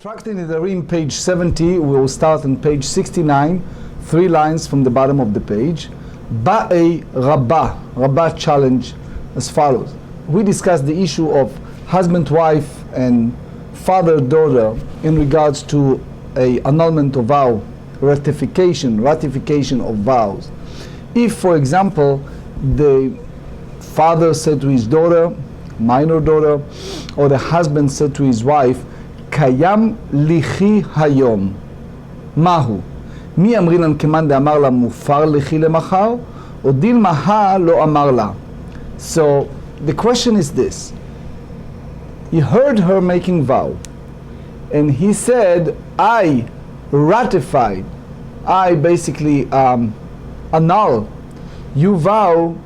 Tractate Nedarim, page 70, we will start on page 69, 3 lines from the bottom of the page. Ba'ei Rabbah challenge as follows. We discussed the issue of husband-wife and father-daughter in regards to a annulment of vow, ratification of vows. If, for example, the father said to his daughter, minor daughter, or the husband said to his wife, קיים לכי היום. מהו? מי אמרינן כמאן דאמר לה מופר לכי למחר, או דילמה לא אמר לה. So the question is this. He heard her making vow, and he said, I ratified, I basically annul, you vow,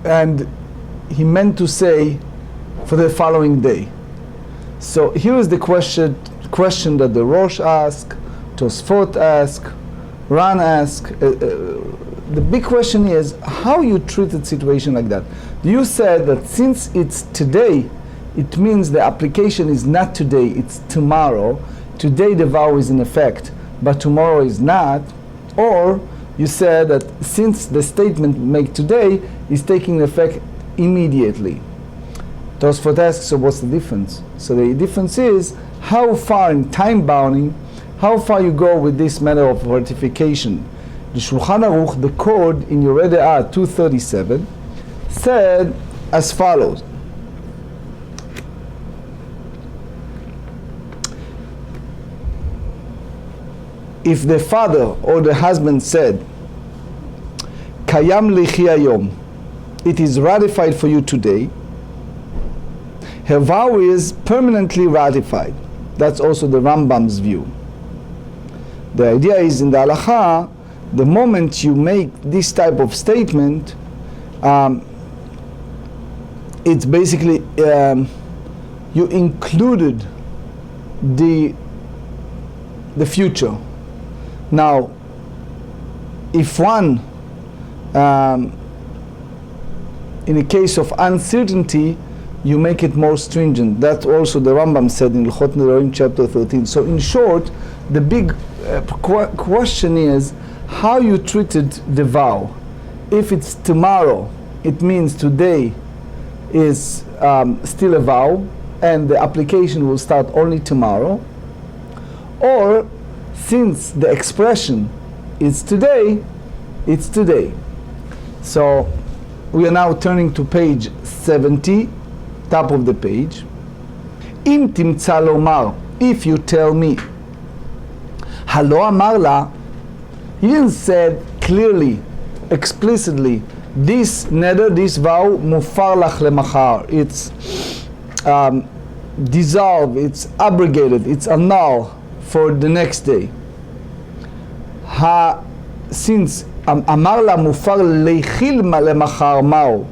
and he meant to say for the following day. So here is the question that the Rosh asked, Tosfot asked, Ran asked. The big question is how you treat a situation like that. You said that since it's today, it means the application is not today, it's tomorrow. Today the vow is in effect, but tomorrow is not. Or you said that since the statement made today is taking effect immediately. Tosfot asks, so what's the difference? So the difference is how far in time bounding, how far you go with this matter of ratification. The Shulchan Aruch, the code in Yoreh De'ah 237, said as follows. If the father or the husband said, Kayam lichi hayom, it is ratified for you today, her vow is permanently ratified. That's also the Rambam's view. The idea is in the halacha, the moment you make this type of statement, it's basically you included the future. Now, if one, in a case of uncertainty, you make it more stringent. That also the Rambam said in Talmud Nedarim chapter 13. So in short, the big question is how you treated the vow. If it's tomorrow, it means today is still a vow and the application will start only tomorrow. Or since the expression is today, it's today. So we are now turning to page 70, top of the page. Im timtza lomar, if you tell me, halo amar la, he didn't say clearly, explicitly, this neder, this vow, mufar lach lemachar, it's dissolved, it's abrogated, it's annulled for the next day. Since amar la mufar lechil lemachar mao,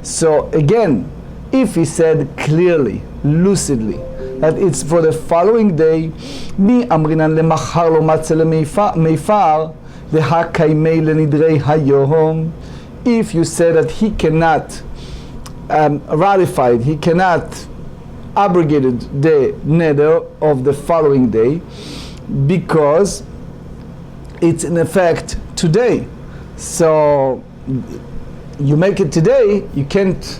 so again, if he said clearly, lucidly, that it's for the following day, mi amrinan lemachar lo matze lemeifar leha kaimei lenidrei hayom. If you say that he cannot ratify, he cannot abrogate the neder of the following day because it's in effect today. So you make it today, you can't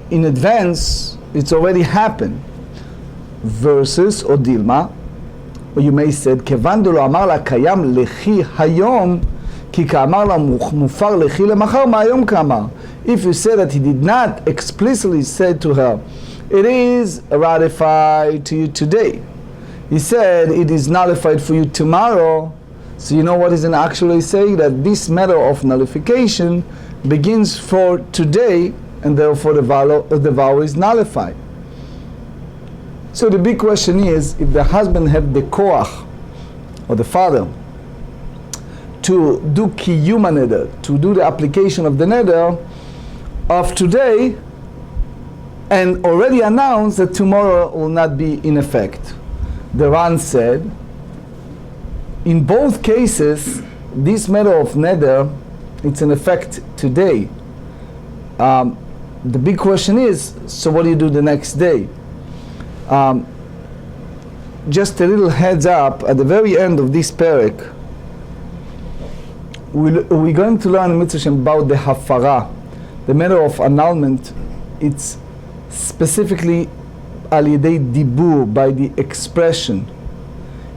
in advance, it's already happened. Versus or Dilma, or you may say, כיוון דלא אמר לה קיים לכי היום, כי כאמר לה מופר לכי למחר מהיום כאמר. If you say that he did not explicitly say to her, it is ratified to you today. He said it is nullified for you tomorrow. So you know what he's actually saying? That this matter of nullification begins for today, and therefore the vow is nullified. So the big question is, if the husband had the koach, or the father, to do kiyum neder, to do the application of the neder of today, and already announced that tomorrow will not be in effect. The Ran said, in both cases, this matter of neder, it's in effect today. The big question is, so what do you do the next day? Just a little heads up, at the very end of this parak, we're going to learn about the hafara, the matter of annulment. It's specifically al yedei dibur, by the expression.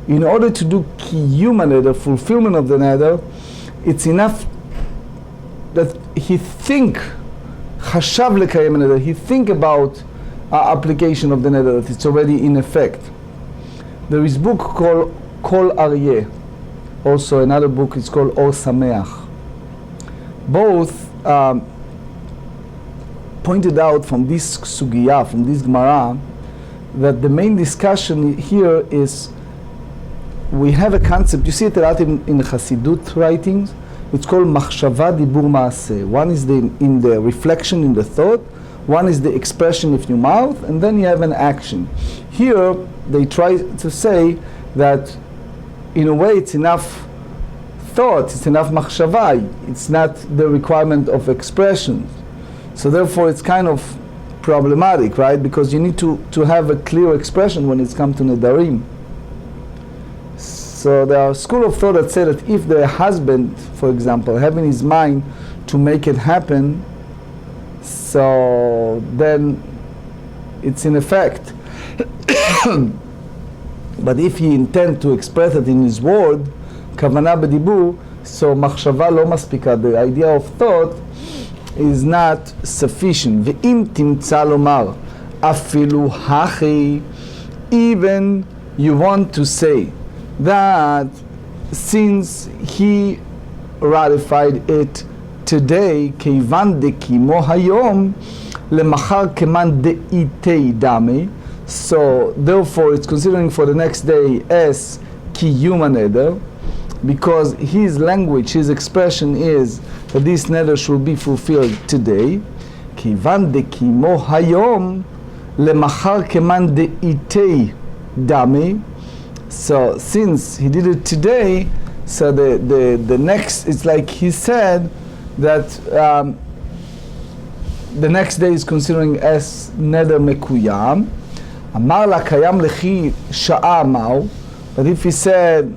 In order to do kiyum neder, fulfillment of the neder, it's enough that he think, chashav lekayem neder, he think about application of the neder, that it's already in effect. There is a book called Kol Aryeh. Also another book is called Or Sameach. Both pointed out from this sugya, from this Gemarrah, that the main discussion here is, we have a concept, you see it a lot in Chassidut writings, it's called machshava dibur maaseh. One is in the reflection, in the thought, one is the expression of your mouth, and then you have an action. Here they try to say that in a way it's enough thought, it's enough machshava, it's not the requirement of expression. So therefore it's kind of problematic, right? Because you need to have a clear expression when it's come to Nedarim. So there are school of thought that say that if the husband, for example, have in his mind to make it happen, so then it's in effect. But if he intend to express it in his word, kavanah b'dibur, so machshava lo maspika, the idea of thought is not sufficient. Ve'im timtza lomar, afilu hachi, even you want to say that since he ratified it today, keivan dekimo hayom, lemachar keman deitei dami, so therefore it's considering for the next day as kiyum neder, because his language, his expression is that this neder should be fulfilled today. Kivan dekimo hayom lemachar keman deitei dami. So since he did it today, so the next, it's like he said that the next day is considering as neder mekuyam. Amar la kayam lechi sha'a mau, but if he said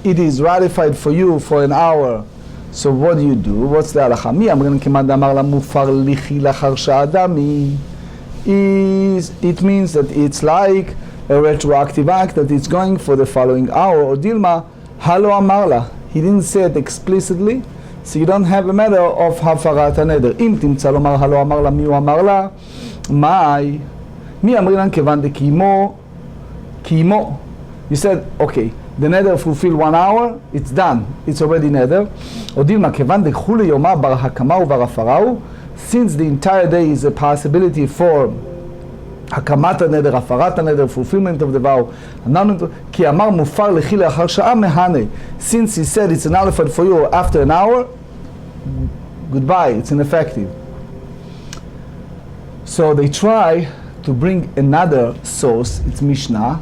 it is ratified for you for an hour, so what do you do? What's the halacha? Mi amrin kemad amar la mufar lichi lachar sha'adami, it means that it's like a retroactive act, that it's going for the following hour. Or dilma halo amarla, he didn't say it explicitly, so you don't have a matter of hafarat neder. Im timtza lomar halo amarla mi amarla mai mi amrinan kevan de kimo. You said, okay, the neder fulfill 1 hour, it's done, it's already neder. Or dilma kevan de chule yoma bar hakama uvar afarau, since the entire day is a possibility for הקמת הנדר, הפרת הנדר, fulfillment of the vow, כי אמר מופר לכי לאחר שעה מהנה, since he said it's nullified for you after an hour, goodbye, it's ineffective. So they try to bring another source, it's Mishnah,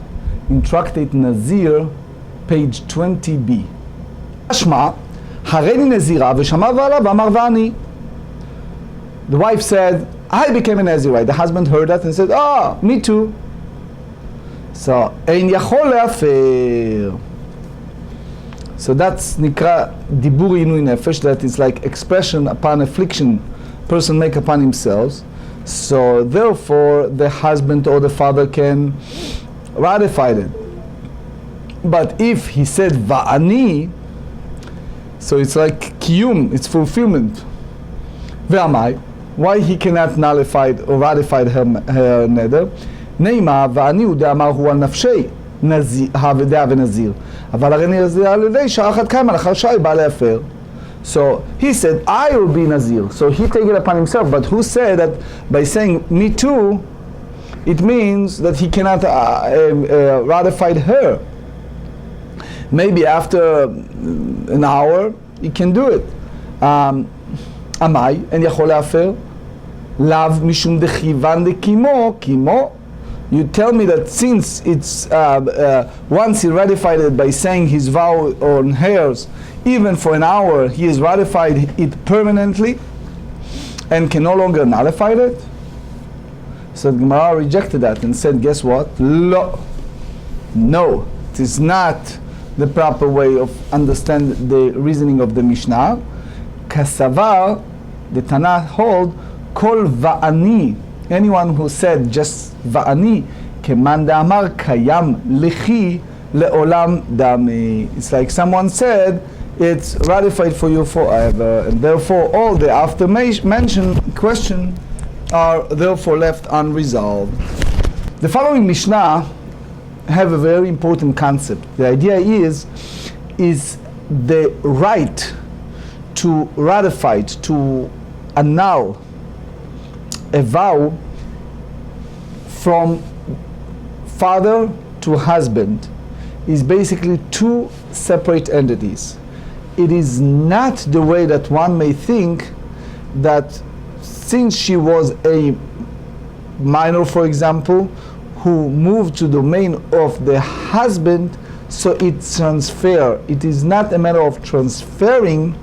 in Tractate Nazir, page 20b. אשמע, הריני נזירה ושמע בעלה ואמר ואני. The wife said, I became a Nazirite. The husband heard that and said, oh, me too. So, ein yachol le'afer. So that's nikra dibur inui nefesh, that is like expression upon affliction person make upon himself. So therefore the husband or the father can ratify it. But if he said va'ani, so it's like kiyum, it's fulfillment. Ve'amai, why he cannot nullify or ratify her neder? Neima ואני יודע מה הוא על נפשי העבדה ונזיר, אבל הרי נזיר על ידי שעה אחת קיימה לאחר שעה בא להפר. So he said, I will be Nazir. So he take it upon himself. But who said that by saying me too, it means that he cannot ratify her? Maybe after an hour he can do it. Amai en yachol le'afer lav mishum dechivan dekimo kimo. You tell me that since it's once he ratified it by saying his vow on hers, even for an hour he has ratified it permanently and can no longer nullify it. So the Gemara rejected that and said, guess what? No, it is not the proper way of understand the reasoning of the Mishnah. Kasavar, the Tanakh hold, kol va'ani, anyone who said just va'ani, keman da'amar kayam lichi le'olam dami. It's like someone said, it's ratified for you forever, and therefore all the after mentioned question are therefore left unresolved. The following Mishnah have a very important concept. The idea is the right to ratify, to annul a vow from father to husband is basically two separate entities. It is not the way that one may think that since she was a minor, for example, who moved to the domain of the husband, so it's transfer. It is not a matter of transferring,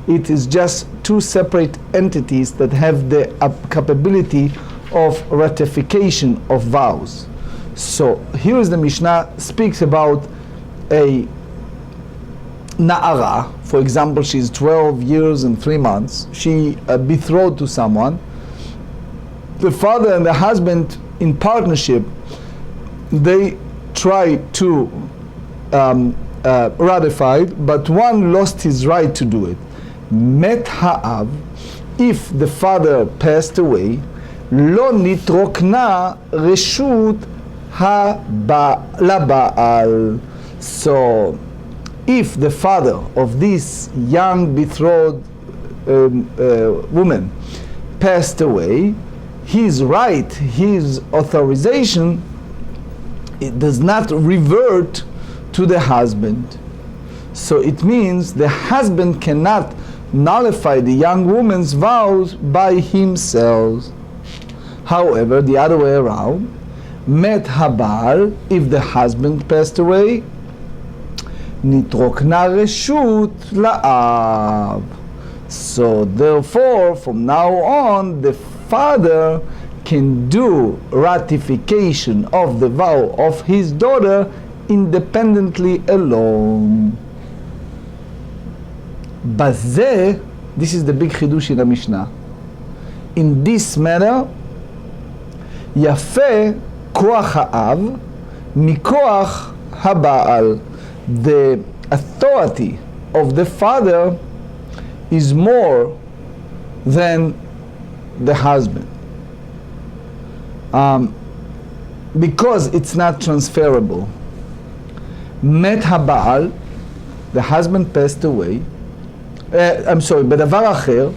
it is just two separate entities that have the capability of ratification of vows. So here is the Mishnah speaks about a Na'ara, for example, she's 12 years and 3 months, she betrothed to someone. The father and the husband in partnership, they try to ratify, but one lost his right to do it. Met ha'av, if the father passed away, lo nitrokna reshut laba'al. So if the father of this young betrothed woman passed away, his right, his authorization, it does not revert to the husband. So it means the husband cannot nullify the young woman's vows by himself. However, the other way around, met habal, if the husband passed away, nitrokna reshut la'av. So therefore, from now on, the father can do ratification of the vow of his daughter independently alone. Bazeh, this is the big chidush in the Mishnah. In this matter, yafe koach ha'av mikoach haba'al. The authority of the father is more than the husband, because it's not transferable. Met haba'al, the husband passed away. בדבר אחר,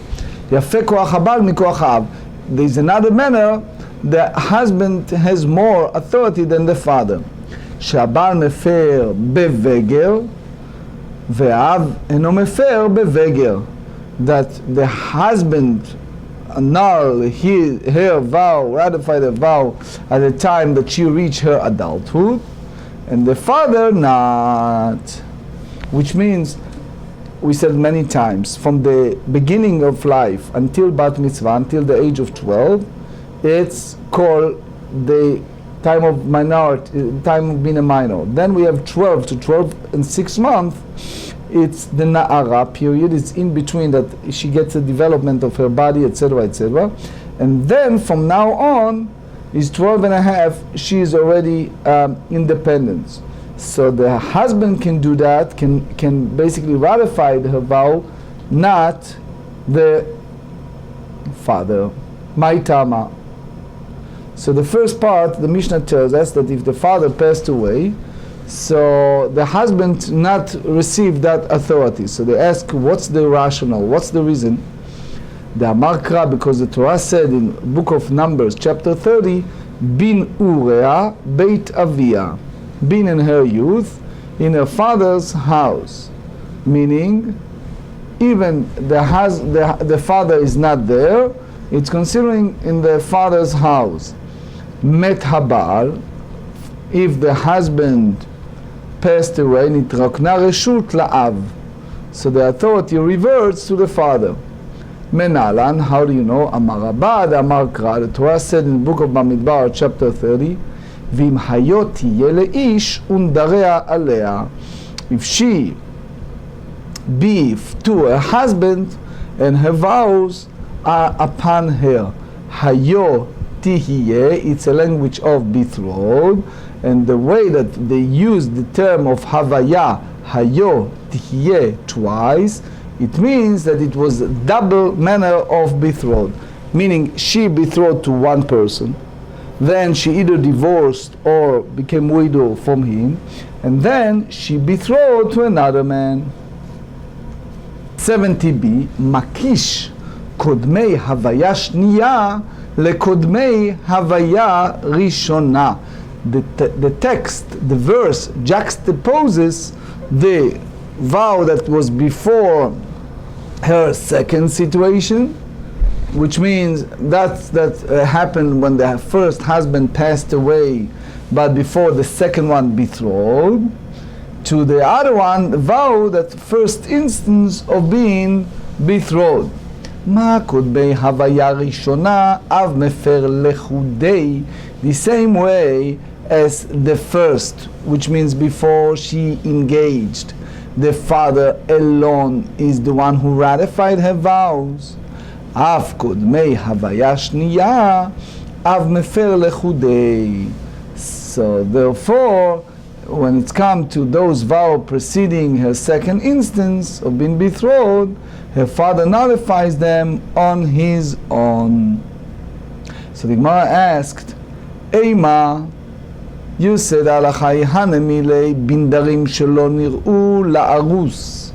יפה כוח הבעל מכוח האב. There is another manner, the husband has more authority than the father. שהבעל מפר בווגר, והאב אינו מפר בווגר. That the husband annul her vow, ratified the vow at the time that she reached her adulthood, and the father not. Which means, we said many times, from the beginning of life until bat mitzvah, until the age of 12, it's called the time of minority, time of being a minor. Then we have 12 to 12 and 6 months. It's the na'ara period. It's in between that she gets a development of her body, etc., etc. And then from now on, is 12 and a half, she is already independent. So the husband can do that, can basically ratify her vow, not the father. Maitama. So the first part, the Mishnah tells us that if the father passed away, so the husband not received that authority. So they ask, what's the rationale? What's the reason? The Amarkra, because the Torah said in Book of Numbers, chapter 30, Bin Urea Beit Avia, been in her youth, in her father's house. Meaning, even the father is not there, it's considering in the father's house. Met habal, if the husband passed away, nitrokna reshut la'av. So the authority reverts to the father. Menalan, how do you know? Amar Rabba, Amar Kra. The Torah said in the book of Bamidbar, chapter 30, Vim hayoti yele ish undarea alea. If she be to her husband, and her vows are upon her. Hayo tihiye, it's a language of betrothed, and the way that they use the term of havaya, hayo tihiye, twice, it means that it was a double manner of betrothed, meaning she betrothed to one person, then she either divorced or became widow from him, and then she betrothed to another man. 70b, makish קודמי הוויה שנייה לקודמי הוויה ראשונה. The text, the verse juxtaposes the vow that was before her second situation, which means that happened when the first husband passed away, but before the second one betrothed, to the other one, the vow that first instance of being betrothed. מה קודמי הוויה ראשונה אב מפר לחודי, the same way as the first, which means before she engaged, the father alone is the one who ratified her vows. אף קודמי הוויה שנייה אב מפר לחודי. So therefore, when it's come to those vows preceding her second instance of being betrothed, her father nullifies them on his own. So the Gemara asked, Eima, you said Alachai Hanemile bindarim shelo nir'u la'arus,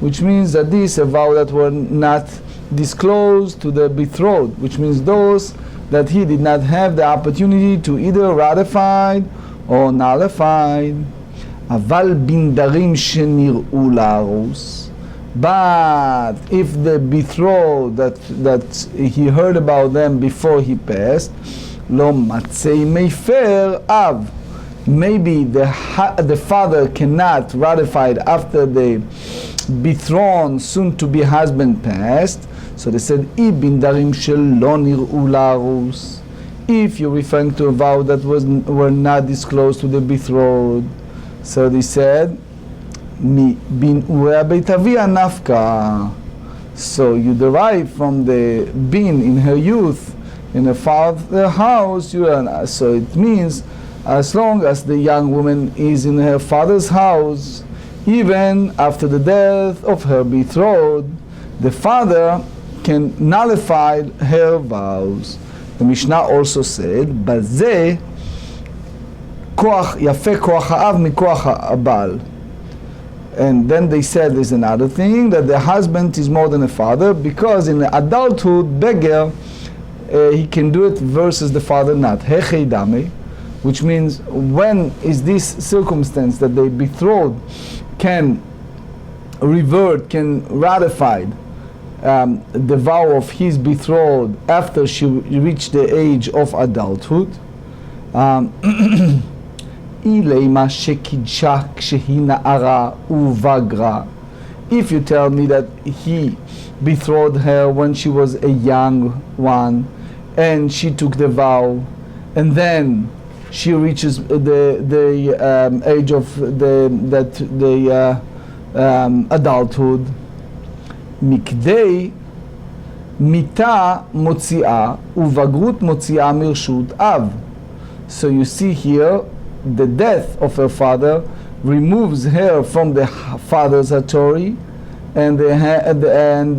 which means that these are vows that were not disclosed to the betrothed, which means those that he did not have the opportunity to either ratify or nullified. Aval bindarim shenir'u la'arus. But if the betrothed that he heard about them before he passed, lo matzei meifer av, maybe the father cannot ratify it after the betrothed, soon to be husband passed. So they said, I bindarim shelo nir'u la'arus. If you're referring to a vow that were not disclosed to the betrothed, so they said, bin urea beit avia nafka. So you derive from the bin in her youth, in her father's house. So it means as long as the young woman is in her father's house, even after the death of her betrothed, the father can nullify her vows. The Mishnah also said, "Bazeh koach yafe koach ha'av mikoach ha'abal." And then they said there's another thing, that the husband is more than a father, because in adulthood, beggar, he can do it versus the father not. Hechei dame, which means when is this circumstance that the betrothed can revert, can ratify the vow of his betrothed after she reached the age of adulthood. If you tell me that he betrothed her when she was a young one and she took the vow and then she reaches the age of the adulthood, mikdei mita motzi'ah uvagrut motzi'ah mirshut av. So you see here, the death of her father removes her from the father's authority, and then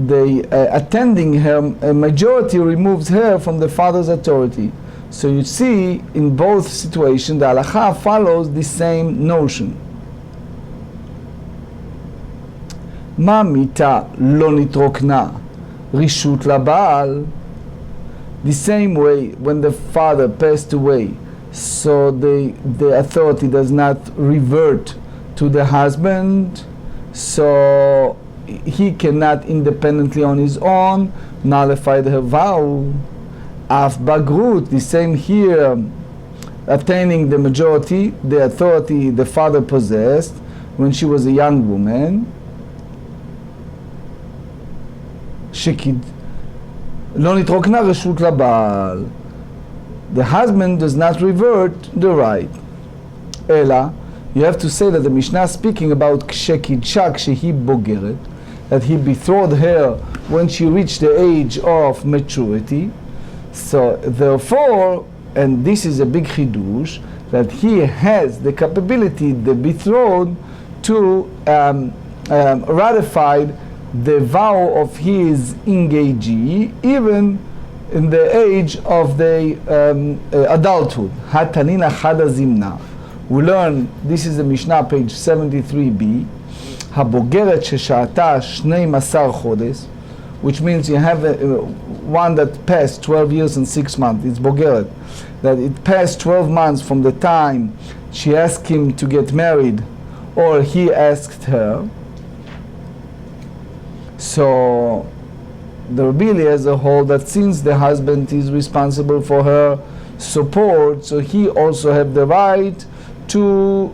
the attending her majority removes her from the father's authority. So you see, in both situations, the halacha follows the same notion. Ma mita lo nitrokna rishut labal. The same way, when the father passed away, so the authority does not revert to the husband, so he cannot independently on his own nullify her vow. Af bagrut, the same here, attaining the majority, the authority the father possessed when she was a young woman. לא נתרוקנה רשות לבעל. The husband does not revert the right. אלא, you have to say that the Mishnah speaking about כשקידשה, כשהיא בוגרת, that he betrothed her when she reached the age of maturity. So therefore, and this is a big chidush, that he has the capability, the betrothed, to ratify the vow of his engagee, even in the age of the adulthood. Hatanina chada zimna. We learn, this is the Mishnah, page 73b, הבוגרת ששהתה 12 חודש, which means you have one that passed 12 years and 6 months, it's בוגרת, that it passed 12 months from the time she asked him to get married or he asked her. So the Rabbi Eliezer holds that since the husband is responsible for her support, so he also have the right to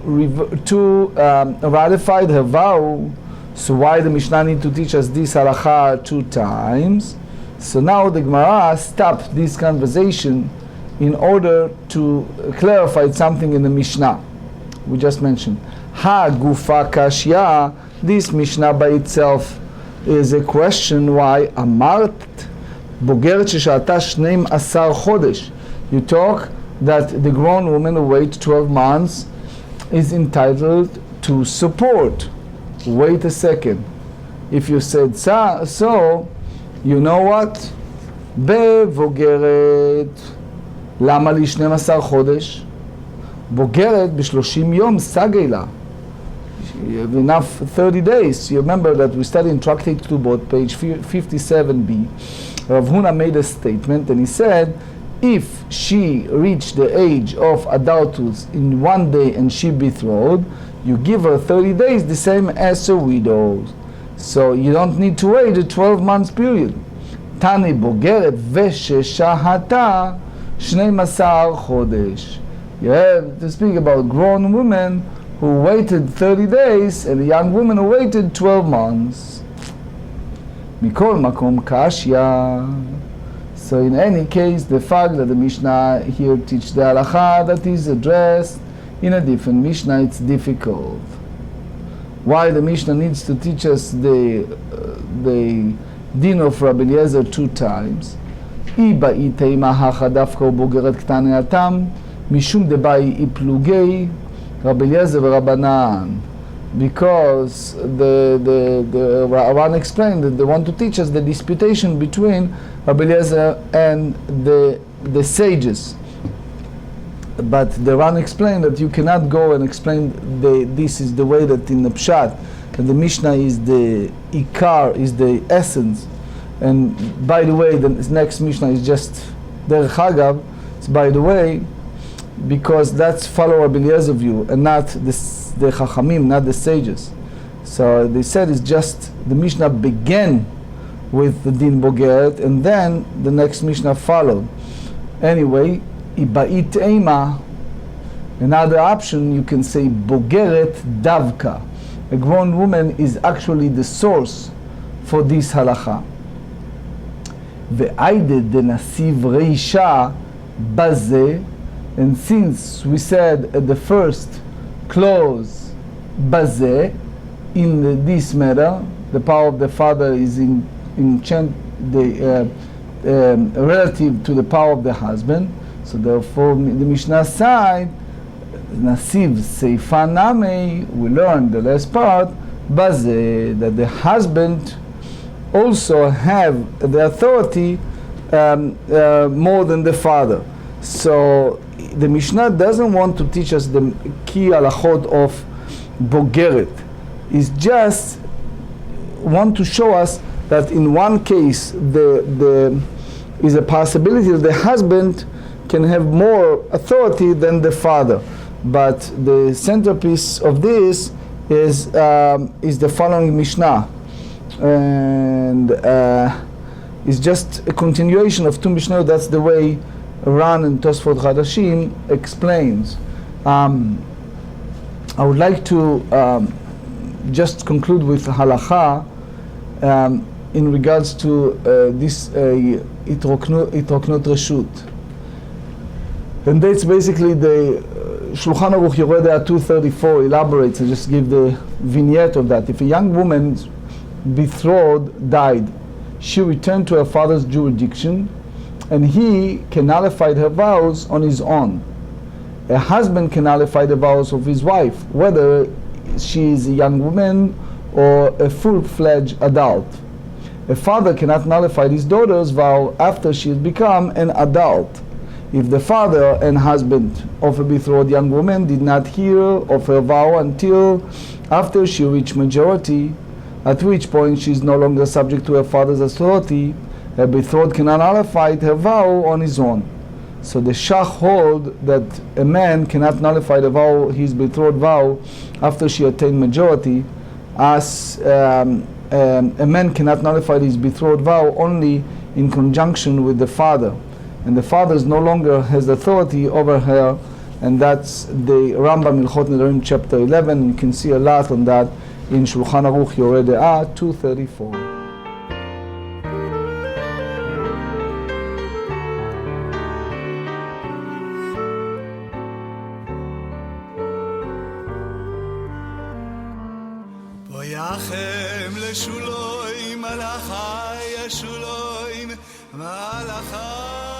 ratify her vow. So why the Mishnah need to teach us this halakha 2 times? So now the Gemara stopped this conversation in order to clarify something in the Mishnah we just mentioned. Ha gufa kashya, this Mishnah by itself is a question. Why? Amart בוגרת ששהתה 12 חודש. You talk that the grown woman who waits 12 months is entitled to support. Wait a second. If you said so, you know what? בבוגרת, למה לי 12 חודש? בוגרת ב-30 יום סגי לה. You have enough 30 days. You remember that we studied in Tractate Talmud, page 57b. Rav Huna made a statement and he said, if she reached the age of adulthood in 1 day and she betrothed, you give her 30 days, the same as a widow. So you don't need to wait a 12 months period. Tani בוגרת וששהתה 12 חודש. You have to speak about grown women who waited 30 days and a young woman who waited 12 months. מכל מקום קשיא. So in any case, the fact that the Mishnah here teaches the halakha that is addressed in a different Mishnah, it's difficult. Why the Mishnah needs to teach us the din of Rabbi Eliezer 2 times? אי באי תימה הכה דווקא ובוגרת קטנתם משום דבאי אי פלוגי Rabbi Eliezer v'Rabbanan, because the Rabban explained that they want to teach us the disputation between Rabbi Eliezer and the sages. But the Rabban explained that you cannot go and explain this is the way that in the Pshat, that the Mishnah is the Ikar, is the essence. And by the way, the next Mishnah is just Derech Hagav, it's by the way, because that's follow Rabbi Eliezer view and not the Chachamim, not the sages. So they said it's just the Mishnah began with the Din Bogeret and then the next Mishnah followed. Anyway, Iba'it Eima, another option you can say Bogeret Davka. A grown woman is actually the source for this halakha. Ve'aide de nasiv reisha baze. And since we said at the first clause, baze, in this matter, the power of the father is relative to the power of the husband. So therefore, the Mishnah side, nasiv seifa name, we learn the last part, baze, that the husband also have the authority more than the father. So the Mishnah doesn't want to teach us the key halachot of bogeret. It's just want to show us that in one case there is a possibility that the husband can have more authority than the father. But the centerpiece of this is the following Mishnah, and it's just a continuation of 2 Mishnah. That's the way Ran and Tosfot Chadashim explains. I would like to just conclude with halakha. in regards to this התרוקנות רשות. And that's basically the Shulchan Aruch Yoreh De'ah 234 elaborates and just give the vignette of that. If a young woman's betrothed died, she returned to her father's jurisdiction and he can nullify her vows on his own. A husband can nullify the vows of his wife, whether she is a young woman or a full-fledged adult. A father cannot nullify his daughter's vow after she has become an adult. If the father and husband of a betrothed young woman did not hear of her vow until after she reached majority, at which point she is no longer subject to her father's authority, her betrothed cannot nullify her vow on his own. So the Shach hold that a man cannot nullify the vow, his betrothed vow, after she attained majority, as a man cannot nullify his betrothed vow only in conjunction with the father. And the father no longer has authority over her, and that's the Rambam Ilchot Nedarim chapter 11. You can see a lot on that in Shulchan Aruch Yoreh De'ah 234. Boyachem leshuloim malachai yeshuloim malachai